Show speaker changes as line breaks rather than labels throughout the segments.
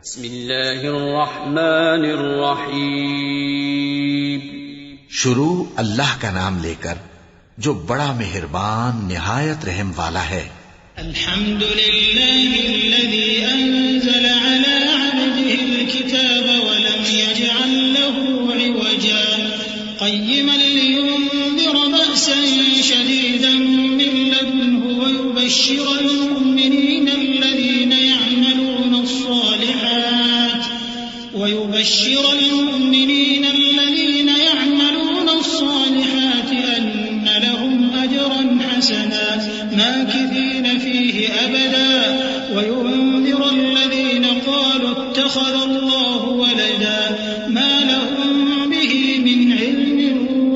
بسم اللہ الرحمن الرحیم.
شروع اللہ کا نام لے کر جو بڑا مہربان نہایت رحم والا ہے.
الحمد للہ الذي انزل على عبده الكتاب ولم يجعل له عوجا قيما لينذر بأسا شديدا من لدنه ويبشر المؤمنين الذين يعملون الصالحات أن لهم أجرا حسنا ماكثين فيه أبدا وينذر الذين قالوا اتخذ الله ولدا ما لهم به من علم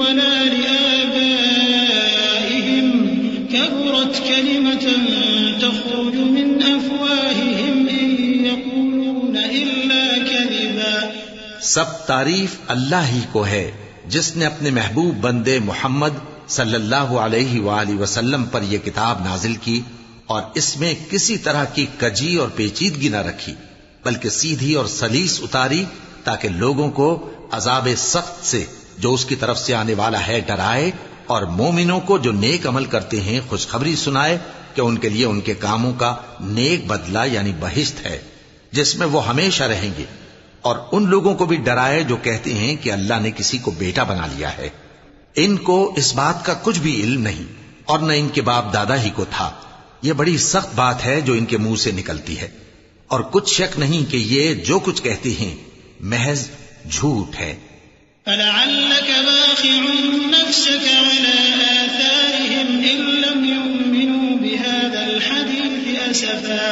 ولا لآبائهم كبرت كلمة تخرج من أفواههم إن يقولون إلا كذبا.
سب تعریف اللہ ہی کو ہے جس نے اپنے محبوب بندے محمد صلی اللہ علیہ وآلہ وسلم پر یہ کتاب نازل کی اور اس میں کسی طرح کی کجی اور پیچیدگی نہ رکھی بلکہ سیدھی اور سلیس اتاری تاکہ لوگوں کو عذاب سخت سے جو اس کی طرف سے آنے والا ہے ڈرائے اور مومنوں کو جو نیک عمل کرتے ہیں خوشخبری سنائے کہ ان کے لیے ان کے کاموں کا نیک بدلہ یعنی بہشت ہے جس میں وہ ہمیشہ رہیں گے، اور ان لوگوں کو بھی ڈرائے جو کہتے ہیں کہ اللہ نے کسی کو بیٹا بنا لیا ہے. ان کو اس بات کا کچھ بھی علم نہیں اور نہ ان کے باپ دادا ہی کو تھا. یہ بڑی سخت بات ہے جو ان کے منہ سے نکلتی ہے، اور کچھ شک نہیں کہ یہ جو کچھ کہتے ہیں محض جھوٹ ہے.
فلعلك باخع نفسك على آثارهم إن لم يؤمنوا بهذا الحديث أسفا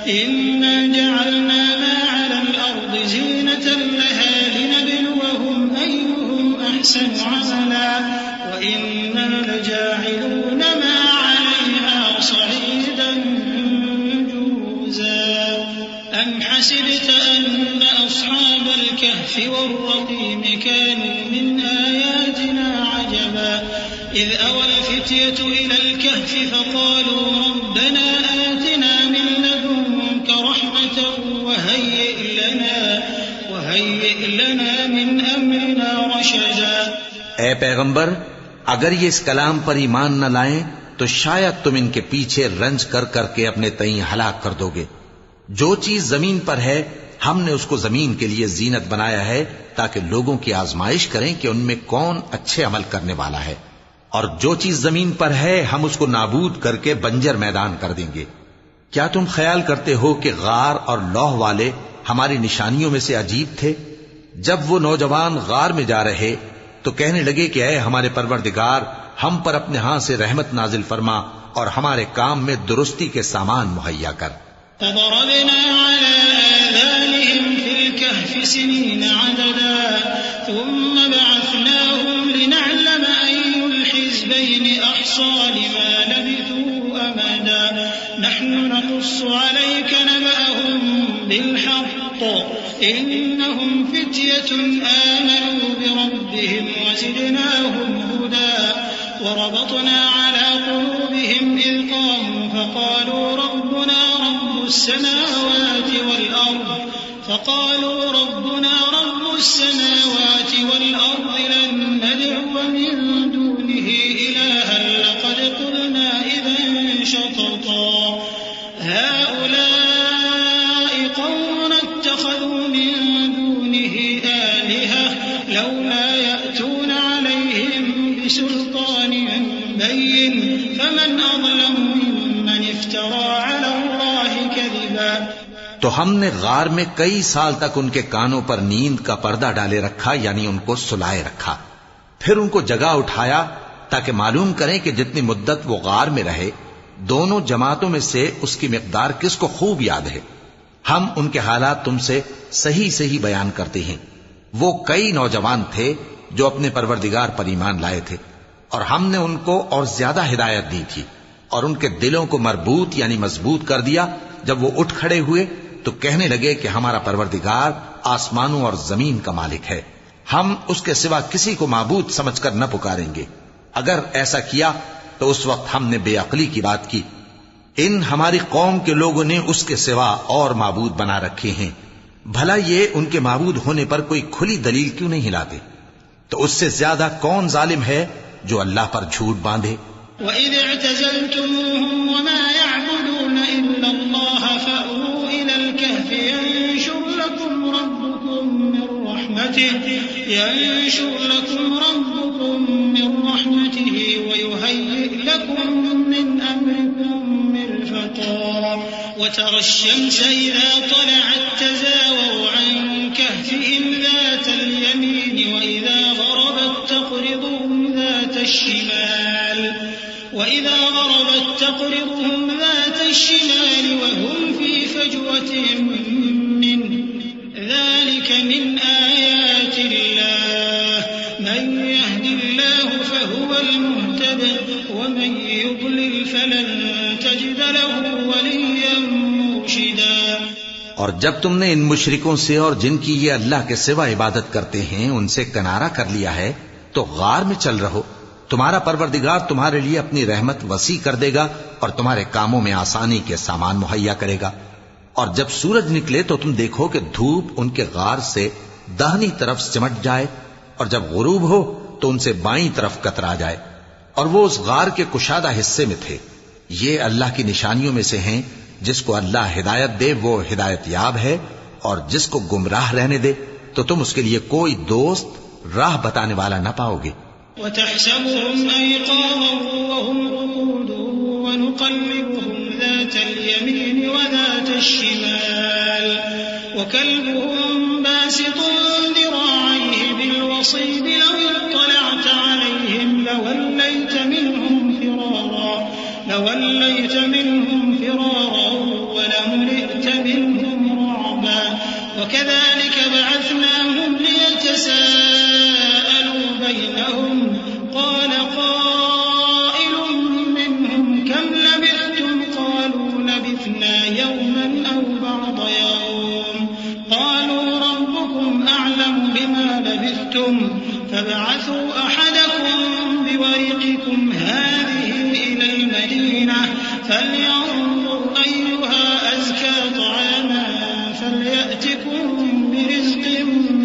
إنا جعلنا ما على الأرض زينة لها لنبلوهم أيهم أحسن عملا وإنا لجاعلون ما عليها صعيدا جرزا. أم حسبت أن أصحاب الكهف والرقيم كانوا من آياتنا عجبا إذ أوى الفتية إلى الكهف فقالوا ربنا آتنا من لدنك رحمة وهيئ لنا من أمرنا رشدا.
اے پیغمبر، اگر یہ اس کلام پر ایمان نہ لائیں تو شاید تم ان کے پیچھے رنج کر کر کے اپنے تئیں ہلاک کر دو گے. جو چیز زمین پر ہے ہم نے اس کو زمین کے لیے زینت بنایا ہے تاکہ لوگوں کی آزمائش کریں کہ ان میں کون اچھے عمل کرنے والا ہے، اور جو چیز زمین پر ہے ہم اس کو نابود کر کے بنجر میدان کر دیں گے. کیا تم خیال کرتے ہو کہ غار اور لوح والے ہماری نشانیوں میں سے عجیب تھے؟ جب وہ نوجوان غار میں جا رہے تو کہنے لگے کہ اے ہمارے پروردگار، ہم پر اپنے ہاں سے رحمت نازل فرما اور ہمارے کام میں درستی کے سامان مہیا کر.
فضربنا على آذانهم في الكهف سنين عددا ثم بعثناهم لنعلم أي الحزبين أحصى لما لبثوا أمدا نحن نقص عليك نبأهم بالحق إنهم فتية آمنوا بربهم وزدناهم هدى وربطنا على قلوبهم إذ قاموا فقالوا ربنا رب السماوات والأرض لن ندعو من دونه إلها لقد قلنا إذا شططا هؤلاء قوم اتخذوا من دونه آلهة لولا يأتون عليهم بسلطان بين فمن أظلم ممن افترى على الله كذبا.
تو ہم نے غار میں کئی سال تک ان کے کانوں پر نیند کا پردہ ڈالے رکھا یعنی ان کو سلائے رکھا، پھر ان کو جگا اٹھایا تاکہ معلوم کریں کہ جتنی مدت وہ غار میں رہے دونوں جماعتوں میں سے اس کی مقدار کس کو خوب یاد ہے. ہم ان کے حالات تم سے صحیح صحیح بیان کرتے ہیں. وہ کئی نوجوان تھے جو اپنے پروردگار پر ایمان لائے تھے اور ہم نے ان کو اور زیادہ ہدایت دی تھی اور ان کے دلوں کو مربوط یعنی مضبوط کر دیا. جب وہ اٹھ کھڑے ہوئے تو کہنے لگے کہ ہمارا پروردگار آسمانوں اور زمین کا مالک ہے، ہم اس کے سوا کسی کو معبود سمجھ کر نہ پکاریں گے. اگر ایسا کیا تو اس وقت ہم نے بے عقلی کی بات کی. ان ہماری قوم کے لوگوں نے اس کے سوا اور معبود بنا رکھے ہیں بھلا یہ ان کے معبود ہونے پر کوئی کھلی دلیل کیوں نہیں لاتے؟ تو اس سے زیادہ کون ظالم ہے جو اللہ پر جھوٹ باندھے؟
وَإِذِ اعْتَزَلْتُمُوهُمْ وَمَا يَعْبُدُونَ إِلَّا اللَّهَ فَأْوُوا إِلَى الْكَهْفِ يَنشُرْ لَكُمْ رَبُّكُم مِّن رَّحْمَتِهِ وَيُهَيِّئْ لَكُم مِّنْ أَمْرِكُم مِّرْفَقًا وَتَرَى الشَّمْسَ إِذَا طَلَعَت تَّزَاوَرُ عَن كَهْفِهِمْ ذَاتَ الْيَمِينِ وَإِذَا غَرَبَت تَّقْرِضُهُمْ ذَاتَ الشِّمَالِ وَهُمْ فِي فَجْوَةٍ مِّنْهُ ذَلِكَ مِنْ آيَاتِ اللَّهِ مَن يَهْدِ اللَّهُ فَهُوَ الْمُهْتَدِ وَمَن يُضْلِلْ فَلَن تَجِدَ لَهُ وَلِيًّا مُّرْشِدًا۔
اور جب تم نے ان مشرکوں سے اور جن کی یہ اللہ کے سوا عبادت کرتے ہیں ان سے کنارہ کر لیا ہے تو غار میں چل رہو، تمہارا پروردگار تمہارے لیے اپنی رحمت وسیع کر دے گا اور تمہارے کاموں میں آسانی کے سامان مہیا کرے گا۔ اور جب سورج نکلے تو تم دیکھو کہ دھوپ ان کے غار سے داہنی طرف سمٹ جائے، اور جب غروب ہو تو ان سے بائیں طرف کترا جائے، اور وہ اس غار کے کشادہ حصے میں تھے۔ یہ اللہ کی نشانیوں میں سے ہیں، جس کو اللہ ہدایت دے وہ ہدایت یاب ہے، اور جس کو گمراہ رہنے دے تو تم اس کے لیے کوئی دوست راہ بتانے والا نہ پاؤ گے۔
وَتَحْسَبُهُمْ أَيْقَاظًا وَهُمْ رُقُودٌ وَنُقَلِّبُهُمْ ذَاتَ الْيَمِينِ وَذَاتَ الشِّمَالِ وَكَلْبُهُمْ بَاسِطٌ ذِرَاعَيْهِ بِالْوَصِيدِ لَوِ اطَّلَعْتَ عَلَيْهِمْ لَوَلَّيْتَ مِنْهُمْ فِرَارًا وَلَمُلِئْتَ مِنْهُمْ رُعْبًا وَكَذَلِكَ بَعَثْنَاهُمْ لِيَتَسَاءَلُوا بَيْنَهُمْ قَالَ قَائِلٌ مِّنْهُمْ كَمْ لَبِثْتُمْ قَالُوا لَبِثْنَا يَوْمًا أَوْ بَعْضَ يَوْمٍ قَالُوا رَبُّكُمْ أَعْلَمُ بِمَا لَبِثْتُمْ فَابْعَثُوا أَحَدَكُمْ بِوَرِقِكُمْ هَٰذِهِ إِلَى الْمَدِينَةِ فَلْيَنظُرْ أَيُّهَا أَزْكَىٰ طَعَامًا فَلْيَأْتِكُم بِرِزْقٍ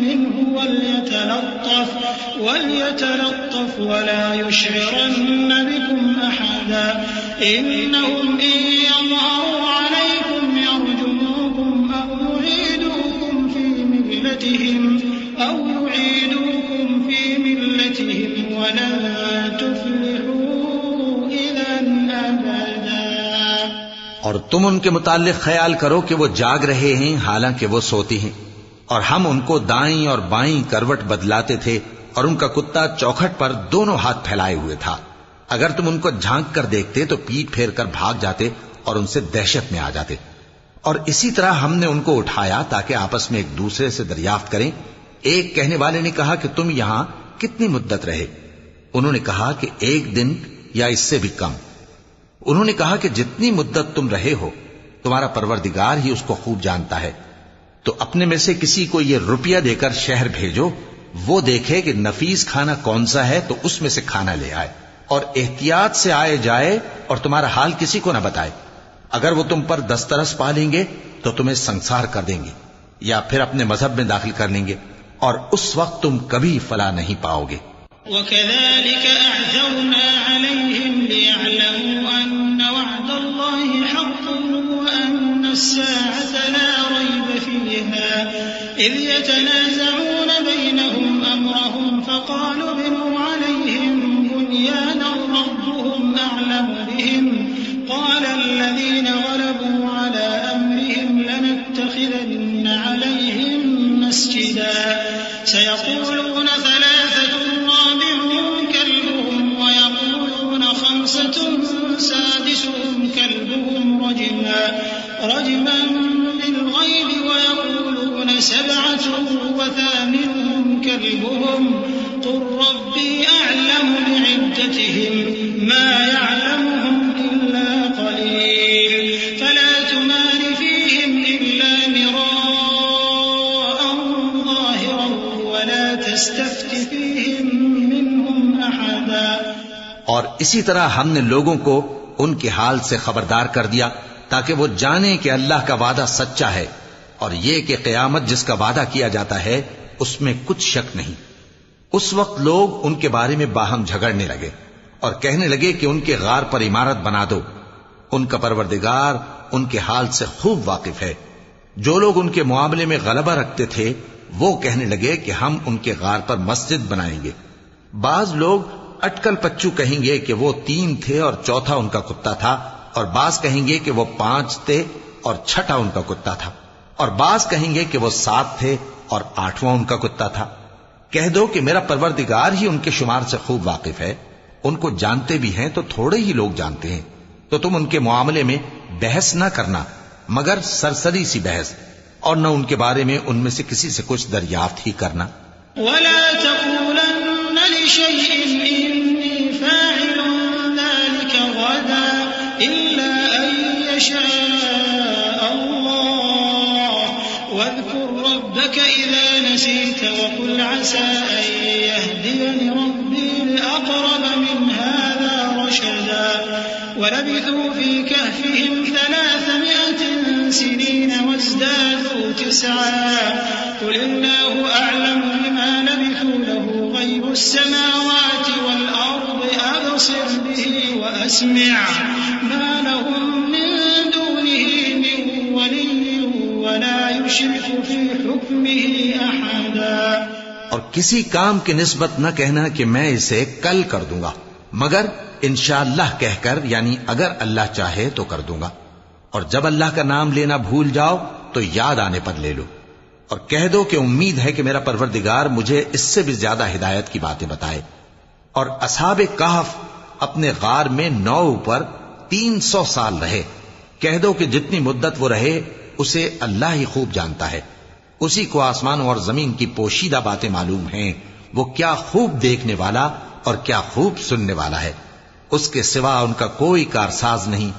مِّنْهُ وَلْيَتَلَطَّفْ وَلَا يُشْعِرَنَّ بِكُمْ أَحَدًا إِنَّهُمْ إِن يَظْهَرُوا عَلَيْكُمْ يَرْجُمُوكُمْ أَوْ يُعِيدُوكُمْ فِي مِلَّتِهِمْ وَلَن تُفْلِحُوا إِذًا أَبَدًا۔
اور تم ان کے متعلق خیال کرو کہ وہ جاگ رہے ہیں حالانکہ وہ سوتی ہیں، اور ہم ان کو دائیں اور بائیں کروٹ بدلاتے تھے، اور ان کا کتا چوکھٹ پر دونوں ہاتھ پھیلائے ہوئے تھا۔ اگر تم ان کو جھانک کر دیکھتے تو پیٹ پھیر کر بھاگ جاتے اور ان سے دہشت میں آ جاتے۔ اور اسی طرح ہم نے ان کو اٹھایا تاکہ آپس میں ایک دوسرے سے دریافت کریں۔ ایک کہنے والے نے کہا کہ تم یہاں کتنی مدت رہے؟ انہوں نے کہا کہ 1 دن یا اس سے بھی کم۔ انہوں نے کہا کہ جتنی مدت تم رہے ہو تمہارا پروردگار ہی اس کو خوب جانتا ہے، تو اپنے میں سے کسی کو یہ روپیہ دے کر شہر بھیجو، وہ دیکھے کہ نفیس کھانا کون سا ہے تو اس میں سے کھانا لے آئے، اور احتیاط سے آئے جائے اور تمہارا حال کسی کو نہ بتائے۔ اگر وہ تم پر دسترس پا لیں گے تو تمہیں سنسار کر دیں گے یا پھر اپنے مذہب میں داخل کر لیں گے، اور اس وقت تم کبھی فلاح نہیں پاؤ گے۔
وَكَذَلِكَ أَعْثَرْنَا عَلَيْهِمْ لِيَعْلَمُوا أَنَّ وَعْدَ اللَّهِ حَقٌّ وَأَنَّ السَّاعَةَ لَا رَيْبَ فِيهَا إِذْ يَتَنَازَعُونَ بَيْنَهُمْ أَمْرَهُمْ فَقَالُوا ابْنُوا عَلَيْهِمْ بُنْيَانًا رَبُّهُمْ أَعْلَمُ بِهِمْ قَالَ الَّذِينَ غَلَبُوا عَلَىٰ أَمْرِهِمْ لَنَتَّخِذَنَّ عَلَيْهِمْ مَسْجِدًا سَيَقُولُونَ ثَلَاثَةٌ رَّابِعُهُمْ كَلْبُهُمْ وَيَقُولُونَ خَمْسَةٌ سَادِسُهُمْ كَلْبُهُمْ رَجْمًا بِالْغَيْبِ وَيَقُولُونَ 7 وَثَامِنُهُمْ كَلْبُهُمْ قُل رَّبِّي أَعْلَمُ بِعِدَّتِهِم مَّا يَعْلَمُهُمْ إِلَّا قَلِيلٌ فَلَا تُمَارِ فِيهِمْ إِلَّا مِرَاءً ظَاهِرًا وَلَا تَسْتَفْتِ فِيهِم مِّنْهُمْ أَحَدًا۔
اور اسی طرح ہم نے لوگوں کو ان کے حال سے خبردار کر دیا تاکہ وہ جانیں کہ اللہ کا وعدہ سچا ہے، اور یہ کہ قیامت جس کا وعدہ کیا جاتا ہے اس میں کچھ شک نہیں۔ اس وقت لوگ ان کے بارے میں باہم جھگڑنے لگے اور کہنے لگے کہ ان کے غار پر عمارت بنا دو۔ ان کا پروردگار ان کے حال سے خوب واقف ہے۔ جو لوگ ان کے معاملے میں غلبہ رکھتے تھے وہ کہنے لگے کہ ہم ان کے غار پر مسجد بنائیں گے۔ بعض لوگ اٹکل پچو کہیں گے کہ وہ 3 تھے اور چوتھا ان کا کتا تھا، اور بعض کہیں گے کہ وہ 5 تھے اور چھٹا ان کا کتا تھا، اور بعض کہیں گے کہ وہ 7 تھے اور 8واں ان کا کتا تھا۔ کہہ دو کہ میرا پروردگار ہی ان کے شمار سے خوب واقف ہے۔ ان کو جانتے بھی ہیں تو تھوڑے ہی لوگ جانتے ہیں، تو تم ان کے معاملے میں بحث نہ کرنا مگر سرسری سی بحث، اور نہ ان کے بارے میں ان میں سے کسی سے کچھ دریافت ہی کرنا۔
ولا تقولن لشيء إني فاعل ذلك غدا إلا أن يشاء الله واذكر ربك إذا نسيت وقل عسى أن يهديني ربي لأقرب من هذا رشدا ولبثوا في كهفهم 300 سنين وازدادوا 9 قل الله أعلم بما لبثوا له غيب السماوات والأرض أبصر به وأسمع ما لهم من دونه من ولي ولا يشرك في حكمه أحدا۔
اور کسی کام کی نسبت نہ کہنا کہ میں اسے کل کر دوں گا، مگر انشاءاللہ کہہ کر، یعنی اگر اللہ چاہے تو کر دوں گا، اور جب اللہ کا نام لینا بھول جاؤ تو یاد آنے پر لے لو، اور کہہ دو کہ امید ہے کہ میرا پروردگار مجھے اس سے بھی زیادہ ہدایت کی باتیں بتائے۔ اور اصحاب کہف اپنے غار میں 9 پر 300 سال رہے۔ کہہ دو کہ جتنی مدت وہ رہے اسے اللہ ہی خوب جانتا ہے، اسی کو آسمانوں اور زمین کی پوشیدہ باتیں معلوم ہیں، وہ کیا خوب دیکھنے والا اور کیا خوب سننے والا ہے۔ اس کے سوا ان کا کوئی کارساز نہیں،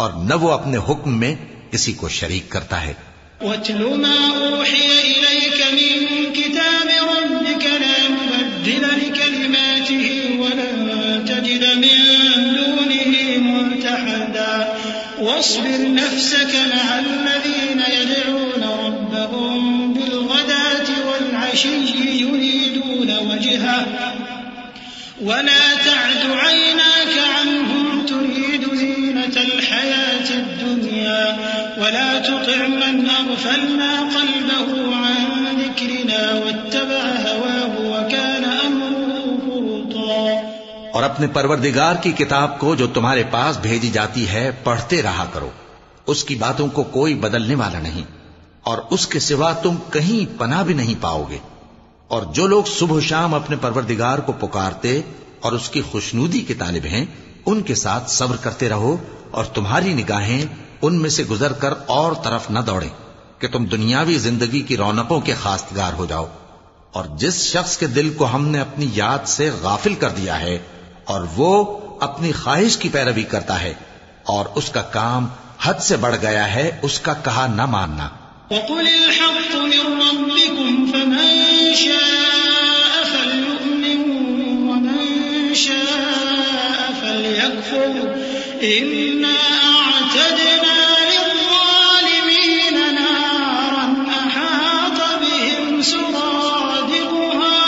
اور نہ وہ اپنے حکم میں کسی کو شریک کرتا ہے۔
وَاتْلُ مَا أُوحِيَ إِلَيْكَ مِن كِتَابِ رَبِّكَ لَا مُبَدِّلَ لِكَلِمَاتِهِ وَلَن تَجِدَ مِن دُونِهِ مُلْتَحَدًا وَاصْبِرْ نَفْسَكَ مَعَ الَّذِينَ يَدْعُونَ رَبَّهُم بِالْغَدَاةِ وَالْعَشِيِّ يُرِيدُونَ وَجْهَهُ وَلَا تَعْدُ عَيْنَاكَ عَنْهُمْ تُرِيدُ زِينَةَ الْحَيَاةِ الدُّنْيَا وَلَا تُطِعْ مَنْ أَغْفَلْنَا قَلْبَهُ عَنْ ذِكْرِنَا وَاتَّبَعَ هَوَاهُ وَكَانَ أَمْرُهُ فُرُطًا۔
اور اپنے پروردگار کی کتاب کو جو تمہارے پاس بھیجی جاتی ہے پڑھتے رہا کرو، اس کی باتوں کو کوئی بدلنے والا نہیں، اور اس کے سوا تم کہیں پناہ بھی نہیں پاؤ گے۔ اور جو لوگ صبح و شام اپنے پروردگار کو پکارتے اور اس کی خوشنودی کے طالب ہیں، ان کے ساتھ صبر کرتے رہو، اور تمہاری نگاہیں ان میں سے گزر کر اور طرف نہ دوڑیں کہ تم دنیاوی زندگی کی رونقوں کے خواستگار ہو جاؤ۔ اور جس شخص کے دل کو ہم نے اپنی یاد سے غافل کر دیا ہے اور وہ اپنی خواہش کی پیروی کرتا ہے اور اس کا کام حد سے بڑھ گیا ہے، اس کا کہا نہ ماننا۔
وَقُلِ الْحَقُّ مِن رَّبِّكُمْ فَمَن شَاءَ فَلْيُؤْمِن وَمَن شَاءَ فَلْيَكْفُرْ إِنَّا أَعْتَدْنَا لِلظَّالِمِينَ نَارًا أَحَاطَ بِهِمْ سُرَادِقُهَا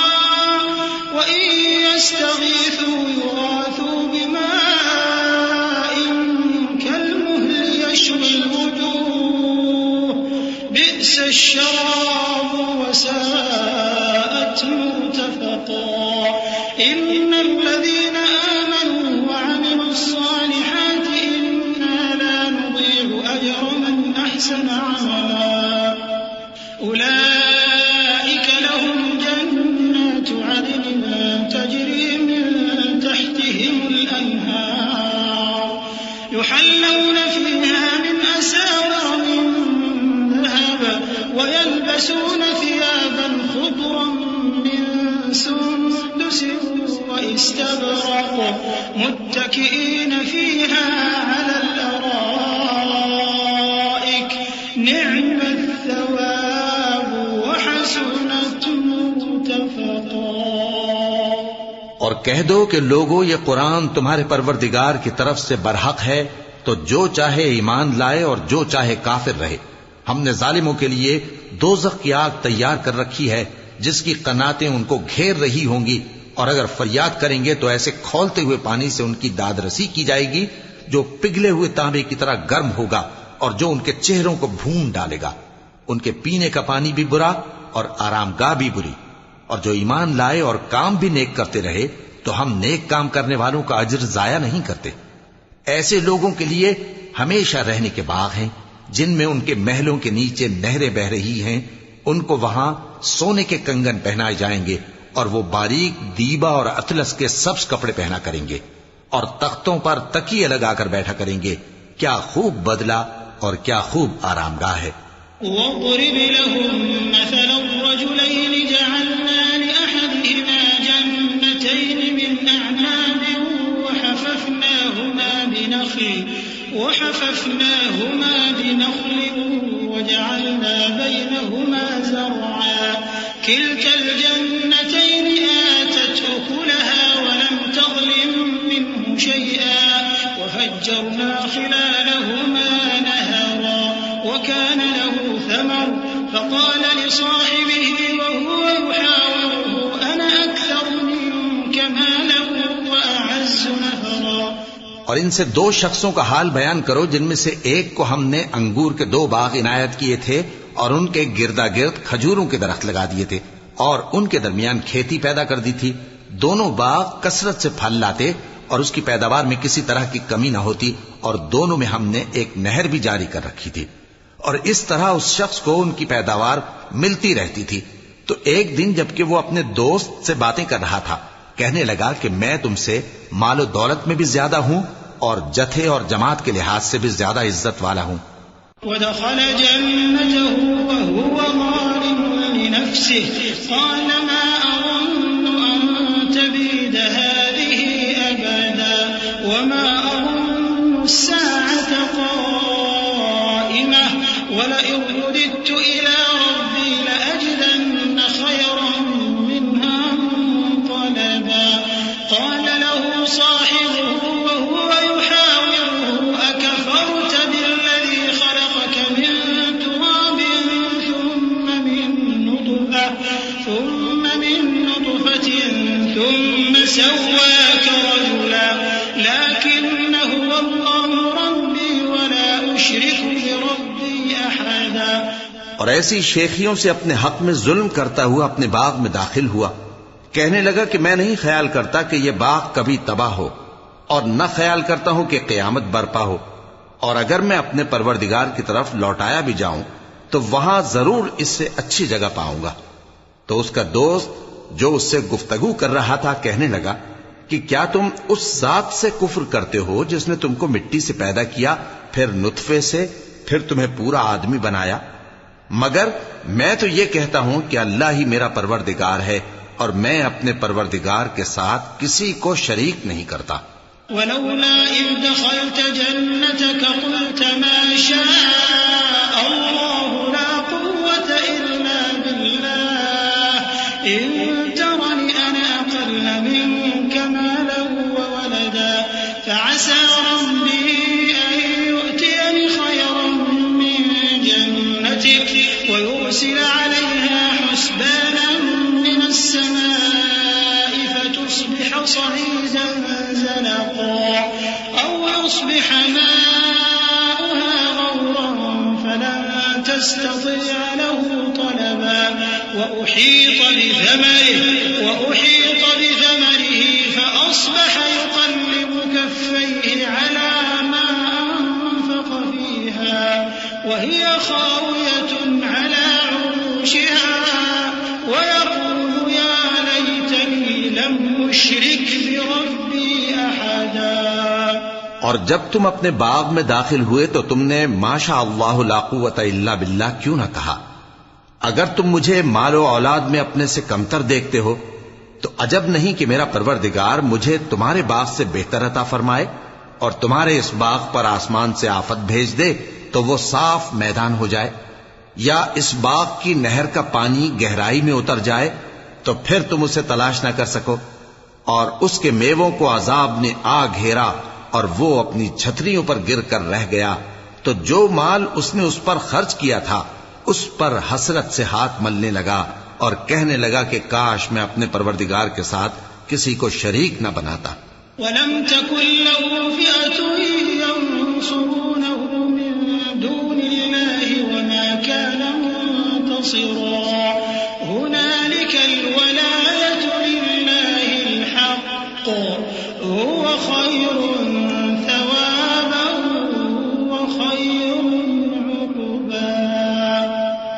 وَإِن يَسْتَغِيثُوا يُغَاثُوا بِمَاءٍ كَالْمُهْلِ يَشْوِي الْوُجُوهَ بئس الشراب وساءت مرتفقا إن الذين آمنوا وعملوا الصالحات إنا لا نضيع أجر من أحسن عملا أولئك لهم جنات عدن تجري من تحتهم الأنهار يحلون فيها من أساور من ويلبسون ثيابا خضرا من سندس واستبرق متكئين فيها على الأرائك نعم الثواب وحسنت مرتفقا۔
اور کہہ دو کہ لوگو یہ قرآن تمہارے پروردگار کی طرف سے برحق ہے، تو جو چاہے ایمان لائے اور جو چاہے کافر رہے، ہم نے ظالموں کے لیے دوزخ کی آگ تیار کر رکھی ہے جس کی قناتیں ان کو گھیر رہی ہوں گی، اور اگر فریاد کریں گے تو ایسے کھولتے ہوئے پانی سے ان کی داد رسی کی جائے گی جو پگھلے ہوئے تانبے کی طرح گرم ہوگا اور جو ان کے چہروں کو بھون ڈالے گا۔ ان کے پینے کا پانی بھی برا اور آرام گاہ بھی بری، اور جو ایمان لائے اور کام بھی نیک کرتے رہے تو ہم نیک کام کرنے والوں کا اجر ضائع نہیں کرتے۔ ایسے لوگوں کے لیے ہمیشہ رہنے کے باغ ہیں جن میں ان کے محلوں کے نیچے نہریں بہ رہی ہیں، ان کو وہاں سونے کے کنگن پہنائے جائیں گے اور وہ باریک دیبا اور اطلس کے سبز کپڑے پہنا کریں گے، اور تختوں پر تکیے لگا کر بیٹھا کریں گے۔ کیا خوب بدلہ اور کیا خوب آرام گاہ ہے۔
وَاضْرِبْ لَهُم مَّثَلًا رَّجُلَيْنِ جَعَلْنَا لِأَحَدِهِمَا جَنَّتَيْنِ مِنْ أَعْنَابٍ وَحَفَفْنَاهُمَا بِنَخْلٍ وَجَعَلْنَا بَيْنَهُمَا زَرْعًا كِلْتَا الْجَنَّتَيْنِ آتَتْ أُكُلَهَا وَلَمْ تَظْلِم مِّنْهُ شَيْئًا وَفَجَّرْنَا خِلَالَهُمَا نَهَرًا وَكَانَ لَهُ ثَمَرٌ فَقَالَ لِصَاحِبِهِ وَهُوَ يُحَاوِرُهُ أَنَا أَكْثَرُ مِنكَ مَالًا وَأَعَزُّ نَفَرًا۔
اور ان سے دو شخصوں کا حال بیان کرو جن میں سے ایک کو ہم نے انگور کے 2 باغ عنایت کیے تھے اور ان کے گردا گرد کھجوروں کے درخت لگا دیے تھے اور ان کے درمیان کھیتی پیدا کر دی تھی۔ دونوں باغ کثرت سے پھل لاتے اور اس کی پیداوار میں کسی طرح کی کمی نہ ہوتی، اور دونوں میں ہم نے ایک نہر بھی جاری کر رکھی تھی، اور اس طرح اس شخص کو ان کی پیداوار ملتی رہتی تھی۔ تو ایک دن جبکہ وہ اپنے دوست سے باتیں کر رہا تھا، کہنے لگا کہ میں تم سے مال و دولت میں بھی زیادہ ہوں اور جتھے اور جماعت کے لحاظ سے بھی زیادہ عزت والا ہوں۔
وَدَخَلَ جَنَّتَهُ وَهُوَ ظَالِمٌ لِنَفْسِهِ قَالَ مَا أَظُنُّ أَن تَبِيدَ هَٰذِهِ أَبَدًا وَمَا أَظُنُّ السَّاعَةَ قَائِمَةً وَلَئِن رُّدِدتُّ إِلَىٰ رَبِّي لَأَجِدَنَّ خَيْرًا مِّنْهَا مُنقَلَبًا قَالَ لَهُ صَاحِبُهُ وَهُوَ يُحَاوِرُهُ أَكَفَرْتَ بِالَّذِي خَلَقَكَ مِن تُرَابٍ ثُمَّ مِن نُّطْفَةٍ ثُمَّ سَوَّاكَ رَجُلًا لَّٰكِنَّ هُوَ اللَّهُ رَبِّي وَلَا أُشْرِكُ بِرَبِّي أَحَدًا۔
اور ایسی شیخیوں سے اپنے حق میں ظلم کرتا ہوا اپنے باغ میں داخل ہوا، کہنے لگا کہ میں نہیں خیال کرتا کہ یہ باغ کبھی تباہ ہو، اور نہ خیال کرتا ہوں کہ قیامت برپا ہو، اور اگر میں اپنے پروردگار کی طرف لوٹایا بھی جاؤں تو وہاں ضرور اس سے اچھی جگہ پاؤں گا۔ تو اس کا دوست جو اس سے گفتگو کر رہا تھا کہنے لگا کہ کیا تم اس ذات سے کفر کرتے ہو جس نے تم کو مٹی سے پیدا کیا، پھر نطفے سے، پھر تمہیں پورا آدمی بنایا؟ مگر میں تو یہ کہتا ہوں کہ اللہ ہی میرا پروردگار ہے، اور میں اپنے پروردگار کے ساتھ کسی کو شریک نہیں کرتا۔
وَلَوْلَا إِذْ دَخَلْتَ جَنَّتَكَ قُلْتَ مَا شَاءَ اللَّهُ لَا قُوَّةَ إِلَّا بِاللَّهِ إِن تَرَنِ أَنَا أَقَلَّ مِنكَ مَالًا وَوَلَدًا فَعَسَىٰ رَبِّي أَن يُؤْتِيَنِ خَيْرًا مِّن جَنَّتِكَ وَيُرْسِلَ عَلَيْهَا حُسْبَانًا مِّنَ السَّمَاءِ فَتُصْبِحَ صَعِيدًا زَلَقًا أَوْ يُصْبِحَ مَاؤُهَا غَوْرًا فَلَن تَسْتَطِيعَ لَهُ طَلَبًا وَأُحِيطَ بِثَمَرِهِ فَأَصْبَحَ يُقَلِّبُ كَفَّيْهِ عَلَىٰ مَا أَنفَقَ فِيهَا وَهِيَ خَاوِيَةٌ عَلَىٰ عُرُوشِهَا وَيَقُولُ يَا لَيْتَنِي لَمْ أُشْرِكْ بِرَبِّي أَحَدًا۔
اور جب تم اپنے باغ میں داخل ہوئے تو تم نے ما شاء اللہ لا قوت الا باللہ کیوں نہ کہا؟ اگر تم مجھے مال و اولاد میں اپنے سے کمتر دیکھتے ہو تو عجب نہیں کہ میرا پروردگار مجھے تمہارے باغ سے بہتر عطا فرمائے اور تمہارے اس باغ پر آسمان سے آفت بھیج دے تو وہ صاف میدان ہو جائے، یا اس باغ کی نہر کا پانی گہرائی میں اتر جائے تو پھر تم اسے تلاش نہ کر سکو، اور اس کے میووں کو عذاب نے آ گھیرا اور وہ اپنی چھتریوں پر گر کر رہ گیا، تو جو مال اس نے اس پر خرچ کیا تھا اس پر حسرت سے ہاتھ ملنے لگا اور کہنے لگا کہ کاش میں اپنے پروردگار کے ساتھ کسی کو شریک نہ بناتا.
وَلَمْ تَكُنْ لَهُ فِئَةٌ يَنْصُرُونَهُ مِنْ دُونِ اللَّهِ وَمَا كَانَ مُنْتَصِرًا هُنَالِكَ الْوَلَايَةُ لِلَّهِ الْحَقِّ هُوَ خَيْرٌ ثَوَابًا وَخَيْرٌ عُقْبًا.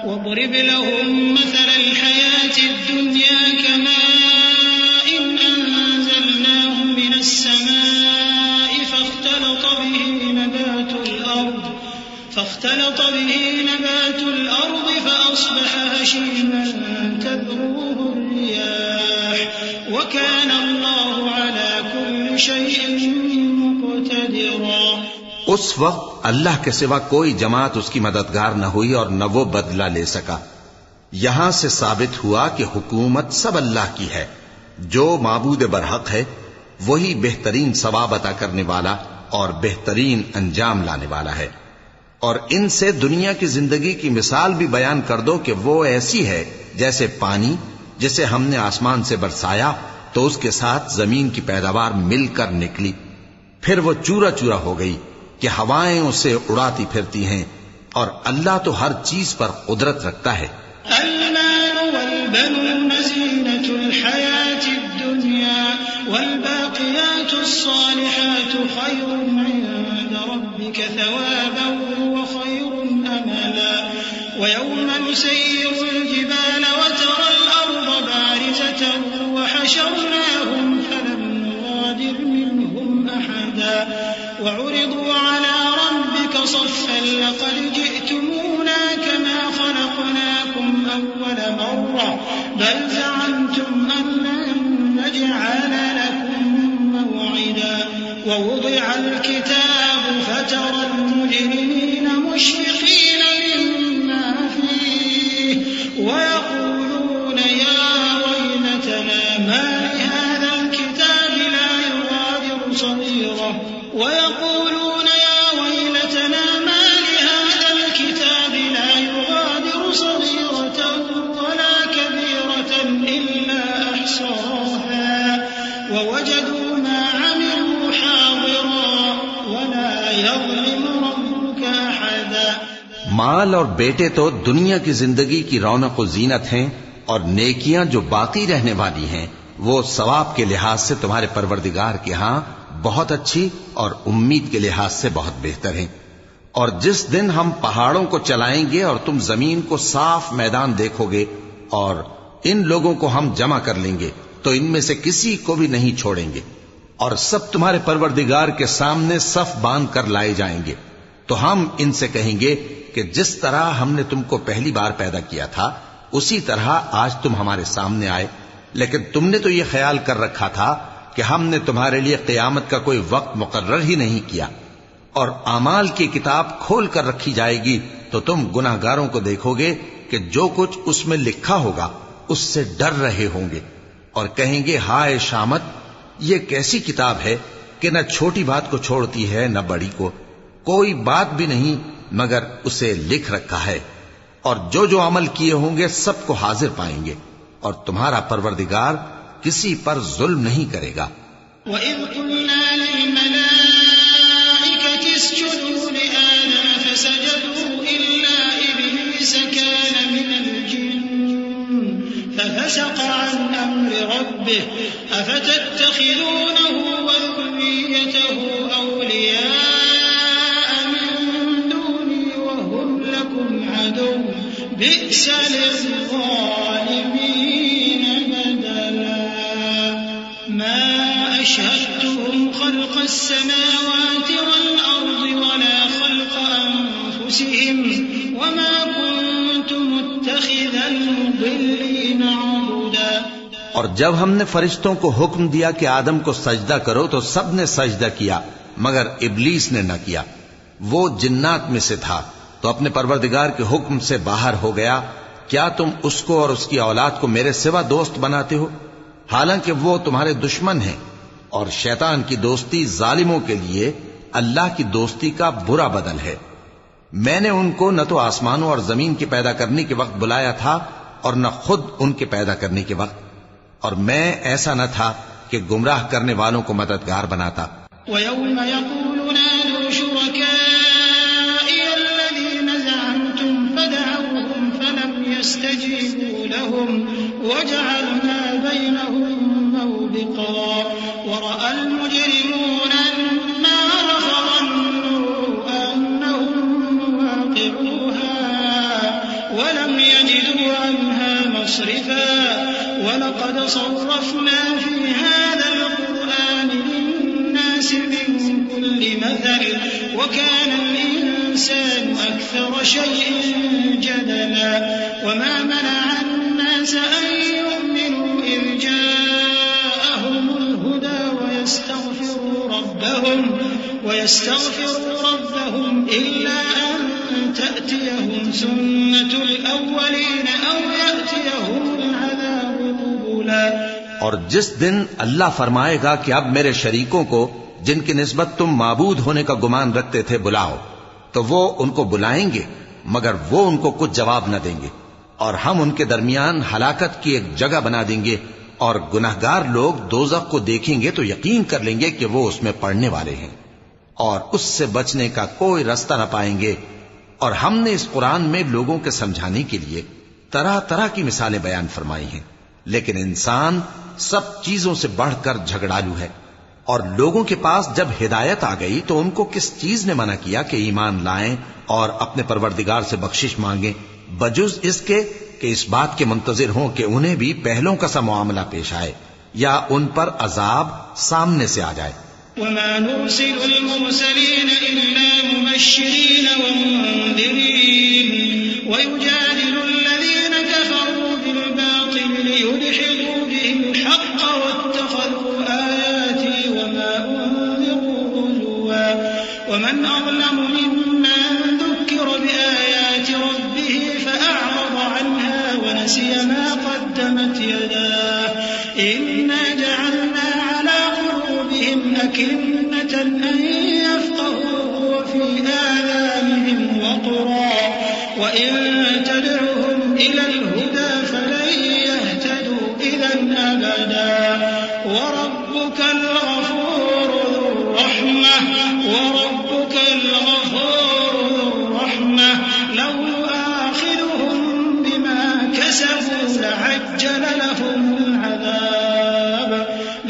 وَاضْرِبْ لَهُم مَّثَلَ الْحَيَاةِ الدُّنْيَا كَمَاءٍ أَنزَلْنَاهُ مِنَ السَّمَاءِ فاختلط به نبات الأرض فأصبح هشيما تذروه الرياح وكان الله على كل شيء مقتدرا.
اس وقت اللہ کے سوا کوئی جماعت اس کی مددگار نہ ہوئی اور نہ وہ بدلہ لے سکا. یہاں سے ثابت ہوا کہ حکومت سب اللہ کی ہے. جو معبود برحق ہے وہی بہترین ثواب عطا کرنے والا اور بہترین انجام لانے والا ہے. اور ان سے دنیا کی زندگی کی مثال بھی بیان کر دو کہ وہ ایسی ہے جیسے پانی جسے ہم نے آسمان سے برسایا تو اس کے ساتھ زمین کی پیداوار مل کر نکلی، پھر وہ چورا چورا ہو گئی کہ ہوائیں اسے اڑاتی پھرتی ہیں، اور اللہ تو ہر چیز پر قدرت رکھتا ہے.
المال والبنون زينة الحياة الدنيا والباقيات الصالحات خير عند ربك ثوابا وخير أملا. ويوم نسير الجبال وترى الأرض بارزة وحشرناهم فلم نغادر منهم أحدا وعرضوا على ربك صفا لقد جئتمونا كما خلقناكم أول مرة بل زعمتم أن لن نجعل لكم موعدا. ووضع الكتاب فترى المجرمين مشفقين مما فيه ويقولون يا ويلتنا ما لهذا الكتاب لا يغادر صغيرة ويقولون يا ويلتنا ما لهذا الكتاب لا يغادر صغيرة ولا كبيرة إلا أحصاها ووجدوا ما عملوا حاضرا ولا يظلم ربك أحدا.
مال اور بیٹے تو دنیا کی زندگی کی رونق و زینت ہیں، اور نیکیاں جو باقی رہنے والی ہیں وہ ثواب کے لحاظ سے تمہارے پروردگار کے ہاں بہت اچھی اور امید کے لحاظ سے بہت بہتر ہیں. اور جس دن ہم پہاڑوں کو چلائیں گے اور تم زمین کو صاف میدان دیکھو گے اور ان لوگوں کو ہم جمع کر لیں گے تو ان میں سے کسی کو بھی نہیں چھوڑیں گے، اور سب تمہارے پروردگار کے سامنے صف باندھ کر لائے جائیں گے. تو ہم ان سے کہیں گے کہ جس طرح ہم نے تم کو پہلی بار پیدا کیا تھا اسی طرح آج تم ہمارے سامنے آئے، لیکن تم نے تو یہ خیال کر رکھا تھا کہ ہم نے تمہارے لیے قیامت کا کوئی وقت مقرر ہی نہیں کیا. اور اعمال کی کتاب کھول کر رکھی جائے گی تو تم گناہگاروں کو دیکھو گے کہ جو کچھ اس میں لکھا ہوگا اس سے ڈر رہے ہوں گے، اور کہیں گے ہائے شامت، یہ کیسی کتاب ہے کہ نہ چھوٹی بات کو چھوڑتی ہے نہ بڑی کو، کوئی بات بھی نہیں مگر اسے لکھ رکھا ہے. اور جو عمل کیے ہوں گے سب کو حاضر پائیں گے، اور تمہارا پروردگار کسی پر ظلم نہیں کرے گا.
وَإِذْ قُلْنَا لِلْمَلَائِكَةِ اسْجُدُوا لِآدَمَ فَسَجَدُوا إِلَّا إِبْلِيسَ كَانَ مِنَ الْجِنِّ فَفَسَقَ عَنْ أَمْرِ رَبِّهِ أَفَتَتَّخِذُونَهُ وَذُرِّيَّتَهُ أَوْلِيَاءَ مِن دُونِي وَهُمْ لَكُمْ عَدُوٌّ بِئْسَ لِلظَّالِمِينَ بَدَلًا. مَا أَشْهَدتُّهُمْ خَلْقَ السَّمَاوَاتِ وَالْأَرْضِ وَلَا خَلْقَ أَنفُسِهِمْ وَمَا كُنتُ مُتَّخِذَ الْمُضِلِّينَ عَضُدًا.
اور جب ہم نے فرشتوں کو حکم دیا کہ آدم کو سجدہ کرو تو سب نے سجدہ کیا مگر ابلیس نے نہ کیا. وہ جنات میں سے تھا تو اپنے پروردگار کے حکم سے باہر ہو گیا. کیا تم اس کو اور اس کی اولاد کو میرے سوا دوست بناتے ہو، حالانکہ وہ تمہارے دشمن ہیں، اور شیطان کی دوستی ظالموں کے لیے اللہ کی دوستی کا برا بدل ہے. میں نے ان کو نہ تو آسمانوں اور زمین کے پیدا کرنے کے وقت بلایا تھا اور نہ خود ان کے پیدا کرنے کے وقت، اور میں ایسا نہ تھا کہ گمراہ کرنے والوں کو مددگار بناتا۔
وَيَوْمَ يَقُولُ نَادُوا شُرَكَائِيَ الَّذِينَ زَعَمْتُمْ فَدَعَوْهُمْ فَلَمْ يَسْتَجِيبُوا لَهُمْ وَجَعَلْنَا بَيْنَهُمْ مَوْبِقًا وَرَأَى الْمُجْرِمُونَ النَّارَ فَظَنُّوا أَنَّهُمْ مُوَاقِعُوهَا وَلَمْ يَجِدُوا عَنْهَا مَصْرِفًا وَلَقَدْ صَرَّفْنَا فِي هَذَا الْقُرْآنِ لِلنَّاسِ مِنْ كُلِّ مَثَلٍ وَكَانَ الْإِنسَانُ أَكْثَرَ شَيْءٍ جَدَلًا وَمَا مَنَعَ النَّاسَ أَنْ يُؤْمِنُوا إِذْ جَاءَهُمُ الْهُدَى وَيَسْتَغْفِرُوا رَبَّهُمْ إِلَّا أَنْ تَأْتِيَهُمْ سُنَّةُ الْأَوَّلِينَ أَوْ يَأْتِيَهُمُ الْعَذَابُ قُبُلًا۔
اور جس دن اللہ فرمائے گا کہ اب میرے شریکوں کو جن کی نسبت تم معبود ہونے کا گمان رکھتے تھے بلاؤ، تو وہ ان کو بلائیں گے مگر وہ ان کو کچھ جواب نہ دیں گے، اور ہم ان کے درمیان ہلاکت کی ایک جگہ بنا دیں گے، اور گناہگار لوگ دوزخ کو دیکھیں گے تو یقین کر لیں گے کہ وہ اس میں پڑنے والے ہیں، اور اس سے بچنے کا کوئی راستہ نہ پائیں گے۔ اور ہم نے اس قرآن میں لوگوں کے سمجھانے کے لیے طرح طرح کی مثالیں بیان فرمائی ہیں، لیکن انسان سب چیزوں سے بڑھ کر جھگڑالو ہے، اور لوگوں کے پاس جب ہدایت آ گئی تو ان کو کس چیز نے منع کیا کہ ایمان لائیں اور اپنے پروردگار سے بخشش مانگیں، بجز اس کے کہ اس بات کے منتظر ہوں کہ انہیں بھی پہلوں کا سا معاملہ پیش آئے یا ان پر عذاب سامنے سے آ جائے۔
وَمَا نُرْسِلُ الْمُرْسَلِينَ إِلَّا مُبَشِّرِينَ وَمُنذِرِينَ وَيُجَادِلُ الَّذِينَ كَفَرُوا بِالْبَاطِلِ لِيُدْحِضُوا بِهِ الْحَقَّ وَاتَّخَذُوا آيَاتِي وَمَا أُنذِرُوا هُزُوًا وَمَنْ أَظْلَمُ مِمَّنْ ذُكِّرَ بِآيَاتِ رَبِّهِ فَأَعْرَضَ عَنْهَا وَنَسِيَ مَا قَدَّمَتْ يَدَاهُ إِنَّا جَعَلْنَا عَلَى قُلُوبِهِمْ أَكِنَّةً أَن يَفْقَهُوهُ وَفِي آذَانِهِمْ وَقْرًا وَإِن تَدْعُهُمْ إِلَى الْهُدَى فَلَن يَهْتَدُوا إِذًا أَبَدًا وَرَبُّكَ الْغَفُورُ ذُو الرَّحْمَةِ لَوْ يُؤَاخِذُهُم بِمَا كَسَبُوا لَعَجَّلَ لَهُمُ الْعَذَابَ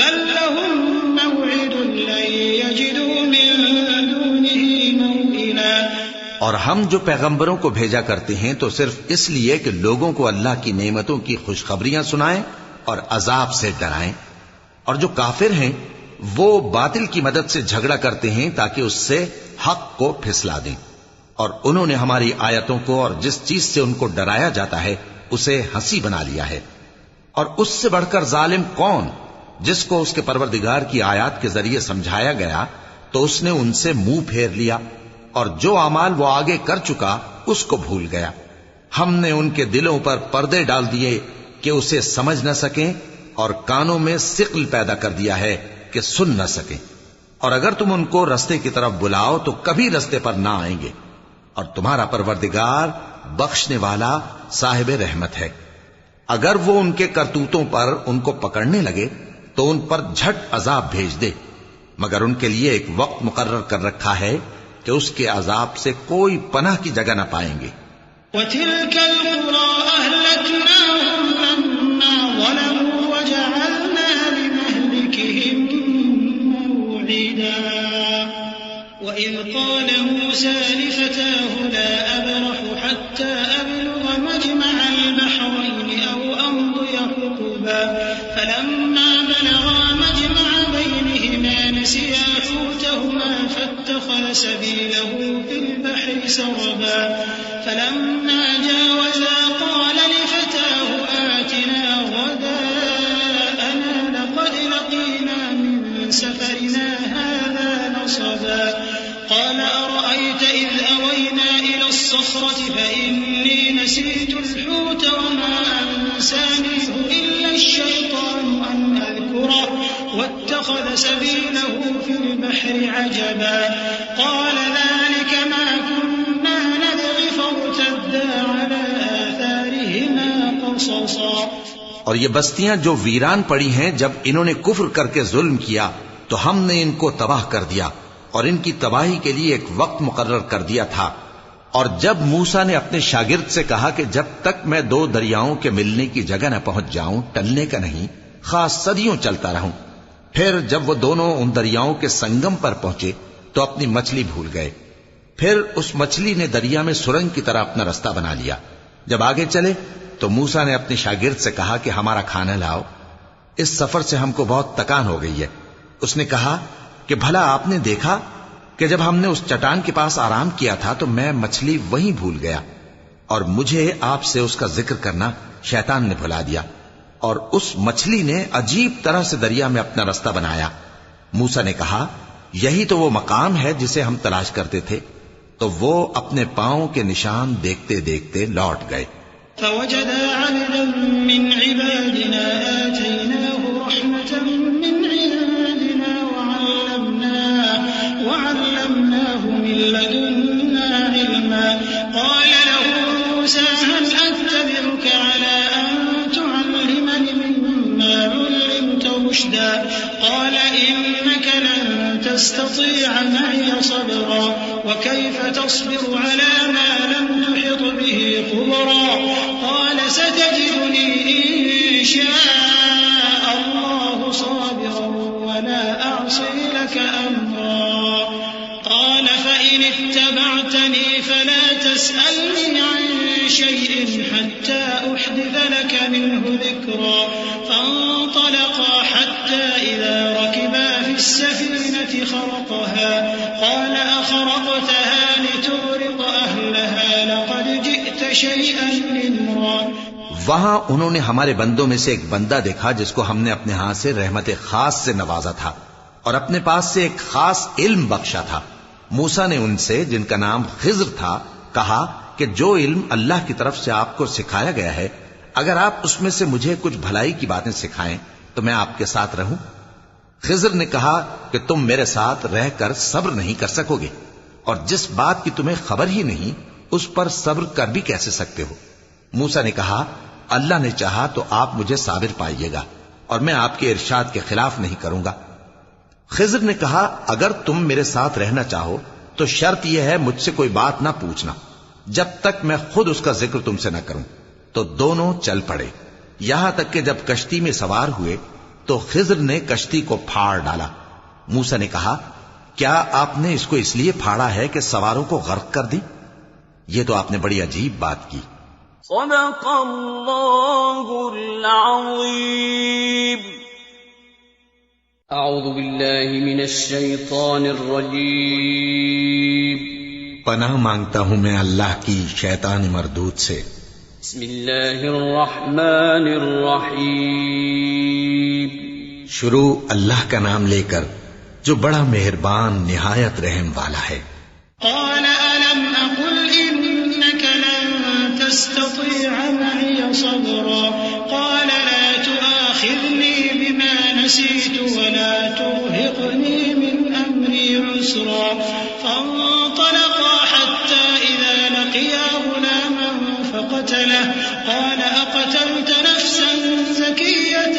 بَل لَّهُم مَّوْعِدٌ لَّن يَجِدُوا مِن دُونِهِ مَوْئِلًا۔
اور ہم جو پیغمبروں کو بھیجا کرتے ہیں تو صرف اس لیے کہ لوگوں کو اللہ کی نعمتوں کی خوشخبریاں سنائیں اور عذاب سے ڈرائیں، اور جو کافر ہیں وہ باطل کی مدد سے جھگڑا کرتے ہیں تاکہ اس سے حق کو پھسلا دیں، اور انہوں نے ہماری آیتوں کو اور جس چیز سے ان کو ڈرایا جاتا ہے اسے ہنسی بنا لیا ہے۔ اور اس سے بڑھ کر ظالم کون، جس کو اس کے پروردگار کی آیات کے ذریعے سمجھایا گیا تو اس نے ان سے منہ پھیر لیا، اور جو اعمال وہ آگے کر چکا اس کو بھول گیا۔ ہم نے ان کے دلوں پر پردے ڈال دیے کہ اسے سمجھ نہ سکیں، اور کانوں میں ثقل پیدا کر دیا ہے کہ سن نہ سکیں، اور اگر تم ان کو رستے کی طرف بلاؤ تو کبھی رستے پر نہ آئیں گے، اور تمہارا پروردگار بخشنے والا صاحب رحمت ہے۔ اگر وہ ان کے کرتوتوں پر ان کو پکڑنے لگے تو ان پر جھٹ عذاب بھیج دے، مگر ان کے لیے ایک وقت مقرر کر رکھا ہے کہ اس کے عذاب سے کوئی پناہ کی جگہ نہ پائیں گے۔
وَتِلْكَ الْقُرَىٰ أَهْلَكْنَاهُمْ لَمَّا ظَلَمُوا وَجَعَلْنَا لِمَهْلِكِهِم مَّوْعِدًا وَإِذْ قَالَ مُوسَىٰ لِفَتَاهُ لَا أَبْرَحُ حَتَّىٰ أَبْلُغَ مَجْمَعَ الْبَحْرَيْنِ أَوْ أَمْضِيَ حُقُبًا فَلَمَّا بَلَغَا مَجْمَعَ بَيْنِهِمَا نَسِيَا حُوتَهُمَا فَاتَّخَذَ سَبِيلَهُ فِي الْبَحْرِ سَرَبًا فَلَمَّا جَاوَزَا قَالَ لِفَتَاهُ آتِنَا غَدَاءَنَا لَقَدْ لَقِينَا مِن سَفَرِنَا هَٰذَا نَصَبًا قَالَ أَرَأَيْتَ إِذْ أَوَيْنَا إِلَى الصَّخْرَةِ فَإِنِّي نَسِيتُ الْحُوتَ وَمَا أَنسَانِيهُ إِلَّا الشَّيْطَانُ أَنْ أَذْكُرَهُ وَاتَّخَذَ سَبِيلَهُ فِي الْبَحْرِ عَجَبًا قَالَ ذَٰلِكَ مَا كُنَّا خلصا
اور یہ بستیاں جو ویران پڑی ہیں، جب انہوں نے کفر کر کے ظلم کیا تو ہم نے ان کو تباہ کر دیا اور ان کی تباہی کے لیے ایک وقت مقرر کر دیا تھا۔ اور جب موسیٰ نے اپنے شاگرد سے کہا کہ جب تک میں دو دریاؤں کے ملنے کی جگہ نہ پہنچ جاؤں ٹلنے کا نہیں، خاص صدیوں چلتا رہوں۔ پھر جب وہ دونوں ان دریاؤں کے سنگم پر پہنچے تو اپنی مچھلی بھول گئے۔ پھر اس مچھلی نے دریا میں سرنگ کی طرح اپنا رستہ بنا لیا۔ جب آگے چلے تو موسیٰ نے اپنے شاگرد سے کہا کہ ہمارا کھانا لاؤ، اس سفر سے ہم کو بہت تکان ہو گئی ہے۔ اس نے کہا کہ بھلا آپ نے دیکھا کہ جب ہم نے اس چٹان کے پاس آرام کیا تھا تو میں مچھلی وہیں بھول گیا، اور مجھے آپ سے اس کا ذکر کرنا شیطان نے بھلا دیا، اور اس مچھلی نے عجیب طرح سے دریا میں اپنا رستہ بنایا۔ موسیٰ نے کہا یہی تو وہ مقام ہے جسے ہم تلاش کرتے تھے، تو وہ اپنے پاؤں کے نشان دیکھتے دیکھتے لوٹ گئے۔
فوجدا عبدا من عبادنا آتيناه رحمة من عندنا وعلمناه من لدنا علما قال له موسى هل أتبعك على أن تعلمني مما علمت رشدا قال إنك لن تستطيع معي صبرا وكيف تصبر على ما لم تحط به خبرا قال ستجدني إن شاء الله صابرا ولا أعصي لك أمرا قال فإن اتبعتني فلا تسألني عن شيء حتى أحدث لك منه ذكرا فانطلقا حتى إذا ركبا في السفينة خرقها قال أخرقتها لتغرق أهلها لقد جئت شيئا إمرا۔
وہاں انہوں نے ہمارے بندوں میں سے ایک بندہ دیکھا جس کو ہم نے اپنے ہاتھ سے رحمت خاص سے نوازا تھا اور اپنے پاس سے ایک خاص علم بخشا تھا۔ موسیٰ نے ان سے جن کا نام خضر تھا کہا کہ جو علم اللہ کی طرف سے آپ کو سکھایا گیا ہے، اگر آپ اس میں سے مجھے کچھ بھلائی کی باتیں سکھائیں تو میں آپ کے ساتھ رہوں۔ خضر نے کہا کہ تم میرے ساتھ رہ کر صبر نہیں کر سکو گے، اور جس بات کی تمہیں خبر ہی نہیں اس پر صبر کر بھی کیسے سکتے ہو؟ موسیٰ نے کہا اللہ نے چاہا تو آپ مجھے صابر پائیے گا اور میں آپ کے ارشاد کے خلاف نہیں کروں گا۔ خضر نے کہا اگر تم میرے ساتھ رہنا چاہو تو شرط یہ ہے مجھ سے کوئی بات نہ پوچھنا جب تک میں خود اس کا ذکر تم سے نہ کروں۔ تو دونوں چل پڑے، یہاں تک کہ جب کشتی میں سوار ہوئے تو خضر نے کشتی کو پھاڑ ڈالا۔ موسیٰ نے کہا کیا آپ نے اس کو اس لیے پھاڑا ہے کہ سواروں کو غرق کر دی؟ یہ تو آپ نے بڑی عجیب بات کی۔
صدق اللہ العظیم۔ اعوذ باللہ من الشیطان الرجیم۔
پناہ مانگتا ہوں میں اللہ کی شیطان مردود سے۔
بسم اللہ الرحمن الرحیم۔
شروع اللہ کا نام لے کر جو بڑا مہربان نہایت رحم والا ہے۔
قال ألم أقل إنك لن تستطيع معي صبرا قال لا تؤاخذني بما نسيت ولا ترهقني من أمري عسرا فانطلقا حتى إذا لقيا غلاما فقتله قال أقتلت نفسا زكية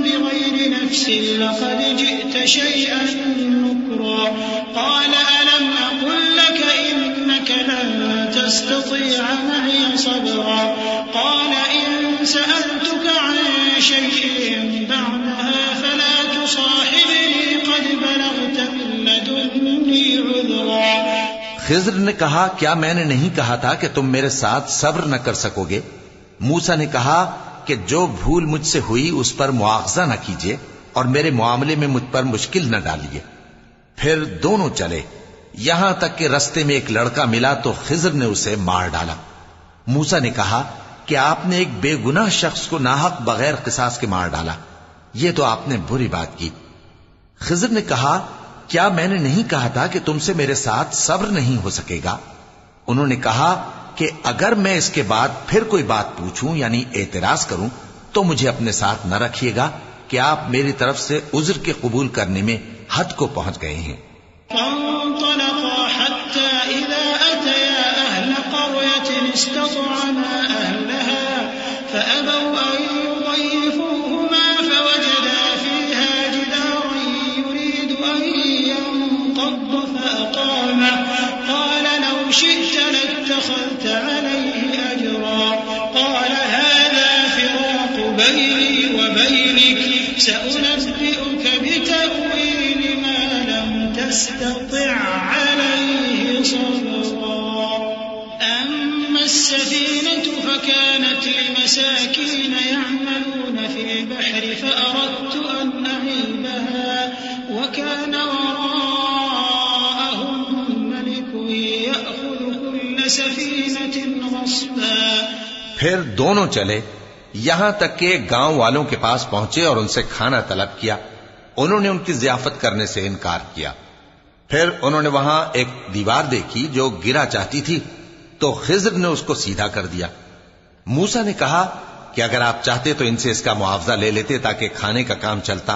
بغير نفس لقد جئت شيئا نكرا قال ألم أقل لك إنك لن تستطيع معي صبرا قال إن سألتك عن شيء بعدها فلا تصاحبني قد بلغت من لدني عذرا۔
خضر نے کہا کیا میں نے نہیں کہا تھا کہ تم میرے ساتھ صبر نہ کر سکو گے؟ موسیٰ نے کہا کہ جو بھول مجھ سے ہوئی اس پر مواخذہ نہ کیجیے اور میرے معاملے میں مجھ پر مشکل نہ ڈالیے۔ پھر دونوں چلے، یہاں تک کہ رستے میں ایک لڑکا ملا تو خضر نے اسے مار ڈالا۔ موسیٰ نے کہا کہ آپ نے ایک بے گناہ شخص کو ناحق بغیر قصاص کے مار ڈالا، یہ تو آپ نے بری بات کی۔ خضر نے کہا کیا میں نے نہیں کہا تھا کہ تم سے میرے ساتھ صبر نہیں ہو سکے گا؟ انہوں نے کہا کہ اگر میں اس کے بعد پھر کوئی بات پوچھوں یعنی اعتراض کروں تو مجھے اپنے ساتھ نہ رکھیے گا کہ آپ میری طرف سے عذر کے قبول کرنے میں حد کو پہنچ گئے ہیں۔
فانطلقا حتى إذا أتيا أهل قرية استطعما أهلها فأبوا بينك سأنبئك بتأويل ما لم تستطع عليه صبرا أما السفينة فكانت لمساكين يعملون في البحر فأردت أن أعيبها وكان وراءهم ملك يأخذ كل سفينة غصبا.
پھر دونوں چلے یہاں تک کہ گاؤں والوں کے پاس پہنچے اور ان سے کھانا طلب کیا. انہوں نے ان کی ضیافت کرنے سے انکار کیا. پھر انہوں نے وہاں ایک دیوار دیکھی جو گرا چاہتی تھی تو خضر نے اس کو سیدھا کر دیا. موسیٰ نے کہا کہ اگر آپ چاہتے تو ان سے اس کا معاوضہ لے لیتے تاکہ کھانے کا کام چلتا.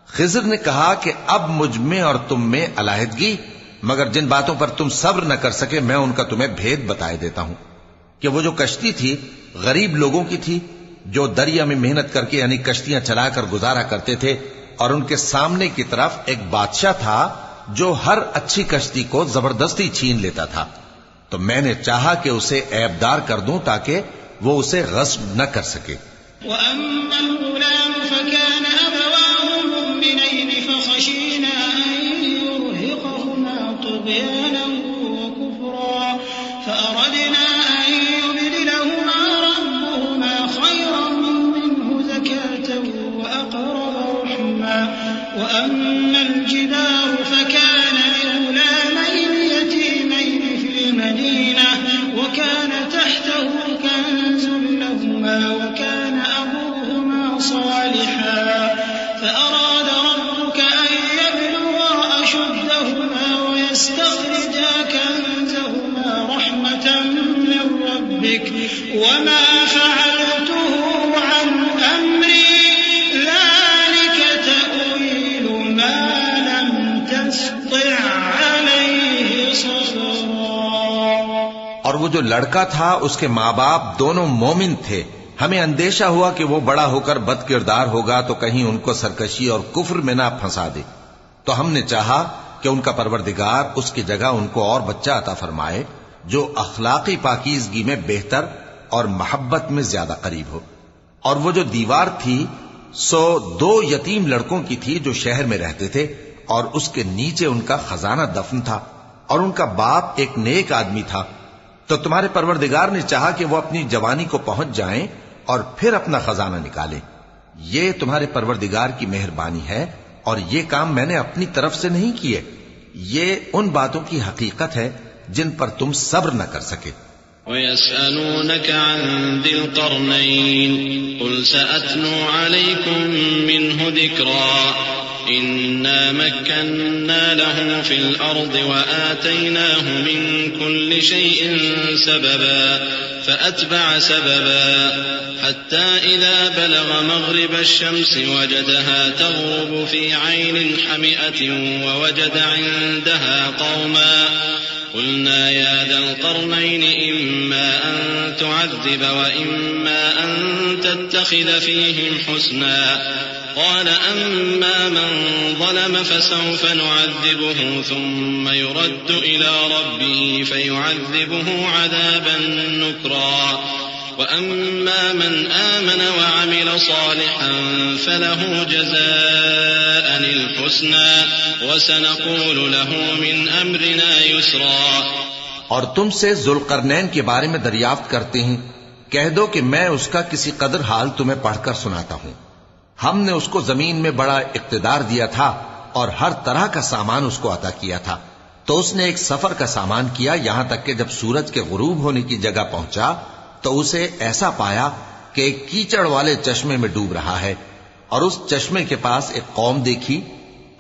خضر نے کہا کہ اب مجھ میں اور تم میں علیحدگی، مگر جن باتوں پر تم صبر نہ کر سکے میں ان کا تمہیں بھید بتائے دیتا ہوں کہ وہ جو کشتی تھی غریب لوگوں کی تھی جو دریا میں محنت کر کے یعنی کشتیاں چلا کر گزارا کرتے تھے، اور ان کے سامنے کی طرف ایک بادشاہ تھا جو ہر اچھی کشتی کو زبردستی چھین لیتا تھا. تو میں نے چاہا کہ اسے عیبدار کر دوں تاکہ وہ اسے غصب نہ کر سکے.
وأما الغلام فكان أبواه مؤمنين فخشينا أن يرهقهما طغيانا وكفرا فأردنا أن يبدلهما ربهما خيرا منه زكاة وأقرب رحما. وأما الجدار فكان لغلامين يتيمين في المدينة وكان تحته كنز لهما وكان أبوهما صالحا فأراد ربك أن يبلغا أشدهما ويستخرجا كنزهما رحمة من ربك وما فعلته عن أمري ذلك تأويل ما لم تستطع عليه صبرا.
اور وہ جو لڑکا تھا اس کے ماں باپ دونوں مومن تھے. ہمیں اندیشہ ہوا کہ وہ بڑا ہو کر بد کردار ہوگا تو کہیں ان کو سرکشی اور کفر میں نہ پھنسا دے. تو ہم نے چاہا کہ ان کا پروردگار اس کی جگہ ان کو اور بچہ عطا فرمائے جو اخلاقی پاکیزگی میں بہتر اور محبت میں زیادہ قریب ہو. اور وہ جو دیوار تھی سو 2 یتیم لڑکوں کی تھی جو شہر میں رہتے تھے اور اس کے نیچے ان کا خزانہ دفن تھا اور ان کا باپ ایک نیک آدمی تھا. تو تمہارے پروردگار نے چاہا کہ وہ اپنی جوانی کو پہنچ جائیں اور پھر اپنا خزانہ نکالیں. یہ تمہارے پروردگار کی مہربانی ہے اور یہ کام میں نے اپنی طرف سے نہیں کیے. یہ ان باتوں کی حقیقت ہے جن پر تم صبر نہ کر سکے.
وَيَسْأَلُونَكَ عَنْ ذِي الْقَرْنَيْنِ قُلْ سَأَتْلُو عَلَيْكُمْ مِنْهُ ذِكْرًا إِنَّا مَكَّنَّا لَهُ فِي الْأَرْضِ وَآتَيْنَاهُ مِنْ كُلِّ شَيْءٍ سَبَبًا فَأَتْبَعَ سَبَبًا حَتَّى إِذَا بَلَغَ مَغْرِبَ الشَّمْسِ وَجَدَهَا تَغْرُبُ فِي عَيْنٍ حَمِئَةٍ وَوَجَدَ عِنْدَهَا قَوْمًا قلنا يا ذا القرنين إما أن تعذب وإما أن تتخذ فيهم حسنا قال أما من ظلم فسوف نعذبه ثم يرد إلى ربه فيعذبه عذابا نكرا وأما من آمن وعمل صالحا فله جزاء الحسنى وسنقول له من أمرنا يسرا.
اور تم سے ذوالقرنین کے بارے میں دریافت کرتے ہیں. کہہ دو کہ میں اس کا کسی قدر حال تمہیں پڑھ کر سناتا ہوں. ہم نے اس کو زمین میں بڑا اقتدار دیا تھا اور ہر طرح کا سامان اس کو عطا کیا تھا. تو اس نے ایک سفر کا سامان کیا یہاں تک کہ جب سورج کے غروب ہونے کی جگہ پہنچا تو اسے ایسا پایا کہ ایک کیچڑ والے چشمے میں ڈوب رہا ہے اور اس چشمے کے پاس ایک قوم دیکھی.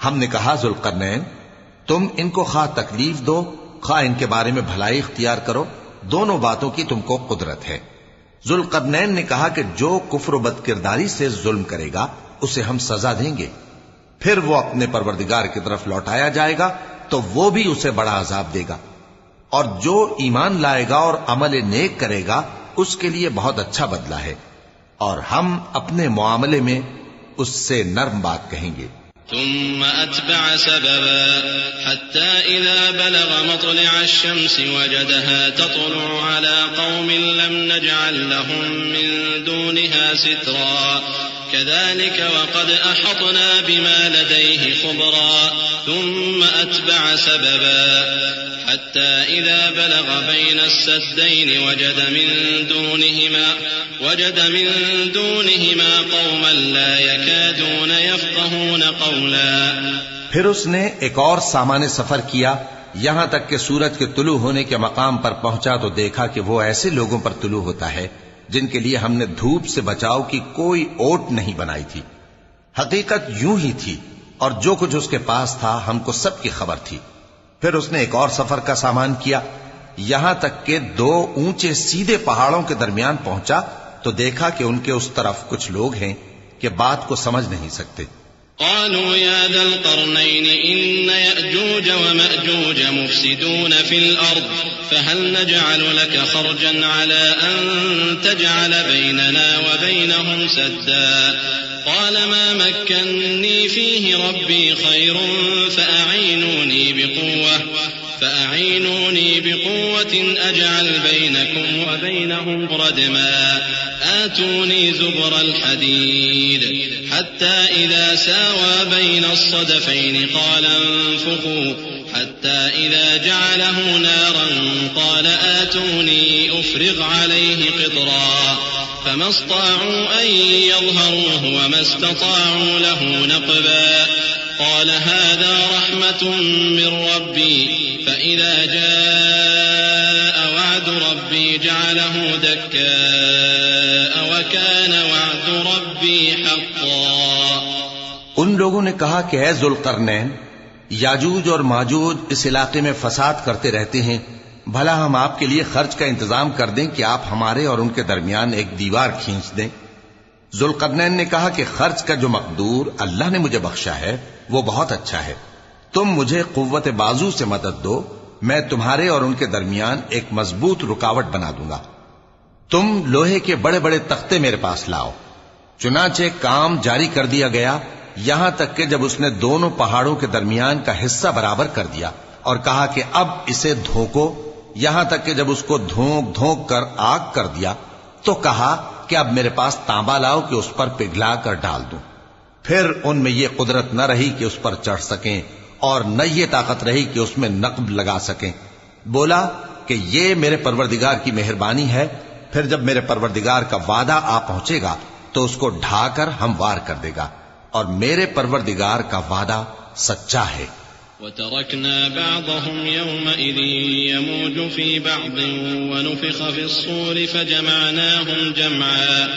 ہم نے کہا ذوالقرنین تم ان کو خواہ تکلیف دو خواہ ان کے بارے میں بھلائی اختیار کرو، دونوں باتوں کی تم کو قدرت ہے. ذوالقرنین نے کہا کہ جو کفر و بد کرداری سے ظلم کرے گا اسے ہم سزا دیں گے، پھر وہ اپنے پروردگار کی طرف لوٹایا جائے گا تو وہ بھی اسے بڑا عذاب دے گا، اور جو ایمان لائے گا اور عمل نیک کرے گا اس کے لیے بہت اچھا بدلہ ہے، اور ہم اپنے معاملے میں اس سے نرم بات کہیں گے.
ثم أتبع سببا حتى إذا بلغ مطلع الشمس وجدها تطلع على قوم لم نجعل لهم من دونها سترا كذلك وقد أحطنا بما لديه خبرا ثم أتبع سببا حتى إذا بلغ بين السدين وجد من دونهما قوما لا يكادون يفقهون قولا.
پھر اس نے ایک اور سامان سفر کیا یہاں تک کہ سورج کے طلوع ہونے کے مقام پر پہنچا تو دیکھا کہ وہ ایسے لوگوں پر طلوع ہوتا ہے جن کے لیے ہم نے دھوپ سے بچاؤ کی کوئی اوٹ نہیں بنائی تھی. حقیقت یوں ہی تھی اور جو کچھ اس کے پاس تھا ہم کو سب کی خبر تھی. پھر اس نے ایک اور سفر کا سامان کیا یہاں تک کہ 2 اونچے سیدھے پہاڑوں کے درمیان پہنچا تو دیکھا کہ ان کے اس طرف کچھ لوگ ہیں کہ بات کو سمجھ نہیں سکتے.
قالوا يا ذا القرنين إن يأجوج ومأجوج مفسدون في الأرض فهل نجعل لك خرجا على أن تجعل بيننا وبينهم سدا قال ما مكنني فيه ربي خير فأعينوني بقوة أجعل بينكم وبينهم ردما آتوني زبر الحديد حتى إذا ساوى بين الصدفين قال انفخوا حتى إذا جعله نارا قال آتوني أفرغ عليه قطرا فما استطاعوا أن يظهروه وما استطاعوا له نقبا قال هذا رحمة من ربي فإذا جاء وعد ربي جعله دكاء وكان وعد ربي حقا.
ان لوگوں نے کہا کہ اے ذوالقرنین یاجوج اور ماجوج اس علاقے میں فساد کرتے رہتے ہیں بھلا ہم آپ کے لیے خرچ کا انتظام کر دیں کہ آپ ہمارے اور ان کے درمیان ایک دیوار کھینچ دیں. ذوالقرنین نے کہا کہ خرچ کا جو مقدور اللہ نے مجھے بخشا ہے وہ بہت اچھا ہے. تم مجھے قوت بازو سے مدد دو میں تمہارے اور ان کے درمیان ایک مضبوط رکاوٹ بنا دوں گا. تم لوہے کے بڑے بڑے تختے میرے پاس لاؤ. چنانچہ کام جاری کر دیا گیا یہاں تک کہ جب اس نے دونوں پہاڑوں کے درمیان کا حصہ برابر کر دیا اور کہا کہ اب اسے دھوکو یہاں تک کہ جب اس کو دھونک دھونک کر آگ کر دیا تو کہا کہ اب میرے پاس تانبا لاؤ کہ اس پر پگھلا کر ڈال دوں. پھر ان میں یہ قدرت نہ رہی کہ اس پر چڑھ سکیں اور نہ یہ طاقت رہی کہ اس میں نقب لگا سکیں. بولا کہ یہ میرے پروردگار کی مہربانی ہے. پھر جب میرے پروردگار کا وعدہ آ پہنچے گا تو اس کو ڈھا کر ہموار کر دے گا اور میرے پروردگار کا وعدہ سچا ہے.
وتركنا بعضهم يومئذ يموج في بعض ونفخ في الصور فجمعناهم جمعا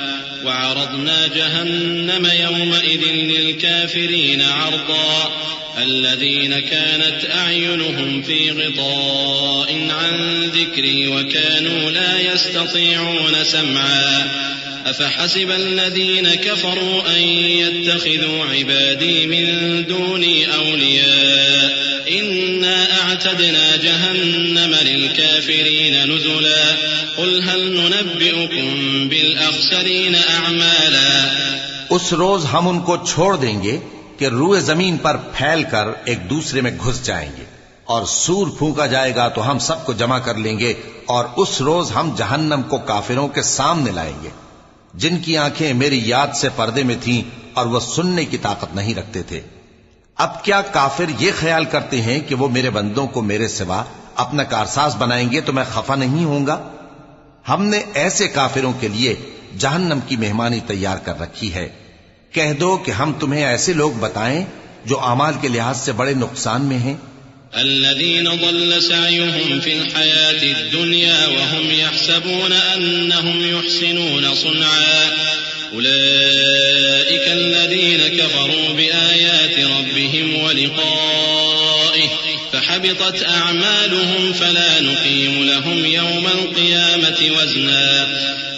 وعرضنا جهنم يومئذ للكافرين عرضا الذين كانت أعينهم في غطاء عن ذكري وكانوا لا يستطيعون سمعا أفحسب الذين كفروا أن يتخذوا عبادي من دوني أولياء إنا أعتدنا جهنم للكافرين نزلا قل هل ننبئكم بالأخسرين أعمالا.
اس روز ہم ان کو چھوڑ دیں گے کہ روئے زمین پر پھیل کر ایک دوسرے میں گھس جائیں گے اور سور پھونکا جائے گا تو ہم سب کو جمع کر لیں گے اور اس روز ہم جہنم کو کافروں کے سامنے لائیں گے جن کی آنکھیں میری یاد سے پردے میں تھیں اور وہ سننے کی طاقت نہیں رکھتے تھے. اب کیا کافر یہ خیال کرتے ہیں کہ وہ میرے بندوں کو میرے سوا اپنا کارساز بنائیں گے تو میں خفا نہیں ہوں گا؟ ہم نے ایسے کافروں کے لیے جہنم کی مہمانی تیار کر رکھی ہے. کہہ دو کہ ہم تمہیں ایسے لوگ بتائیں جو اعمال کے لحاظ سے بڑے نقصان میں ہیں.
الذين ضل سعيهم في الحياة الدنيا وهم يحسبون أنهم يحسنون صنعا أولئك الذين كفروا بآيات ربهم ولقائه فحبطت أعمالهم فلا نقيم لهم يوم القيامة وزنا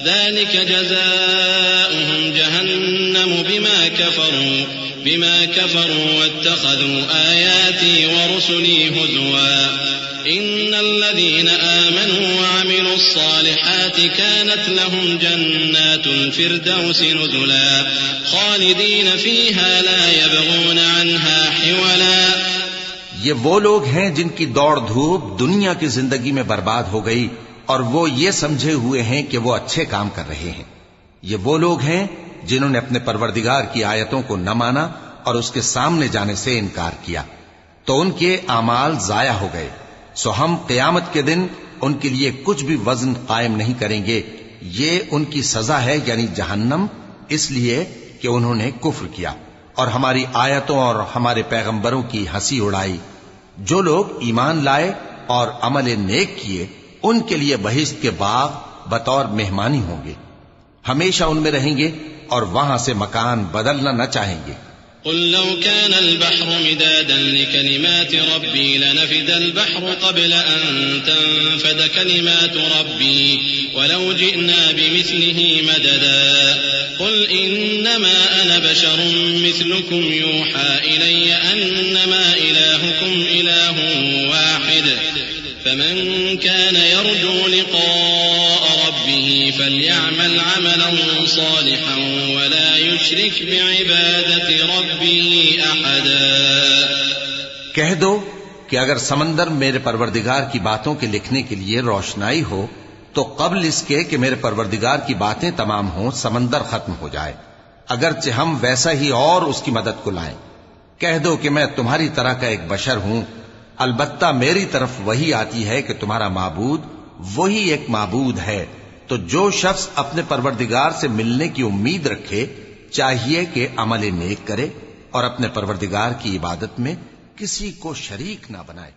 ذلك جزاؤهم جهنم بما كفروا واتخذوا آياتي ورسلي هزوا إن الذين آمنوا وعملوا الصالحات كانت لهم جنات الفردوس نزلا خالدين فيها لا يبغون عنها حولا.
یہ وہ لوگ ہیں جن کی دوڑ دھوپ دنیا کی زندگی میں برباد ہو گئی اور وہ یہ سمجھے ہوئے ہیں کہ وہ اچھے کام کر رہے ہیں. یہ وہ لوگ ہیں جنہوں نے اپنے پروردگار کی آیتوں کو نہ مانا اور اس کے سامنے جانے سے انکار کیا، تو ان کے اعمال ضائع ہو گئے، سو ہم قیامت کے دن ان کے لیے کچھ بھی وزن قائم نہیں کریں گے، یہ ان کی سزا ہے یعنی جہنم، اس لیے کہ انہوں نے کفر کیا اور ہماری آیتوں اور ہمارے پیغمبروں کی ہنسی اڑائی۔ جو لوگ ایمان لائے اور عمل نیک کیے ان کے لیے بہشت کے باغ بطور مہمانی ہوں گے، ہمیشہ ان میں رہیں گے اور وہاں سے مکان بدلنا نہ چاہیں گے۔
قل لو كان البحر مدادا لكلمات ربي لنفد البحر قبل أن تنفد كلمات ربي ولو جئنا بمثله مددا قل إنما أنا بشر مثلكم يوحى إلي أنما إلهكم إله واحد فمن كان يرجو لقاء ربه فليعمل عملا صالحا ولا يشرك بعبادة ربه أحدا۔
کہہ دو کہ اگر سمندر میرے پروردگار کی باتوں کے لکھنے کے لیے روشنائی ہو تو قبل اس کے کہ میرے پروردگار کی باتیں تمام ہوں سمندر ختم ہو جائے، اگرچہ ہم ویسا ہی اور اس کی مدد کو لائیں۔ کہہ دو کہ میں تمہاری طرح کا ایک بشر ہوں، البتہ میری طرف وہی آتی ہے کہ تمہارا معبود وہی ایک معبود ہے، تو جو شخص اپنے پروردگار سے ملنے کی امید رکھے چاہیے کہ عمل نیک کرے اور اپنے پروردگار کی عبادت میں کسی کو شریک نہ بنائے۔